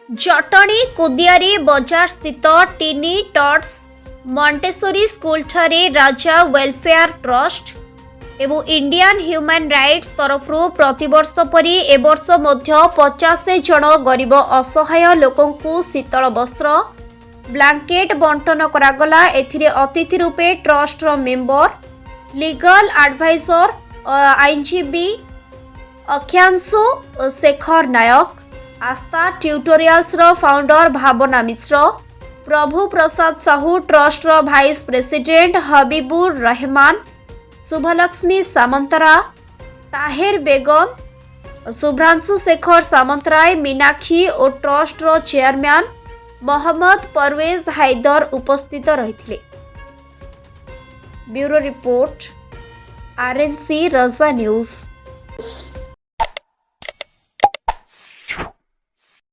जटणी कुदियारी बजार स्थित टिनी टट्स Montessori school ठारे राजा वेलफेयर ट्रस्ट एवं इंडियन ह्यूमन राइट्स तरफ प्रतिवर्ष परी एवर्ष मध्य 50 जन गरीब असहाय लोकंकु शीतल वस्त्र ब्लैंकेट बंटन करागला। एथिरे अतिथि रूपे ट्रस्ट रो मेंबर लीगल एडवाइजर आईनजीबी अख्यांशु शेखर नायक आस्था ट्यूटोरियल्स रो फाउंडर भावना मिश्र प्रभु प्रसाद साहू ट्रस्ट रो वाइस प्रेसिडेंट हबीबुर रहमान शुभलक्ष्मी सामंतरा ताहेर बेगम शुभ्रांशु शेखर सामंतराय मीनाक्षी और ट्रस्ट रो चेयरमैन मोहम्मद परवेज हैदर उपस्थित रहिथिले। ब्यूरो रिपोर्ट आरएनसी रजा न्यूज।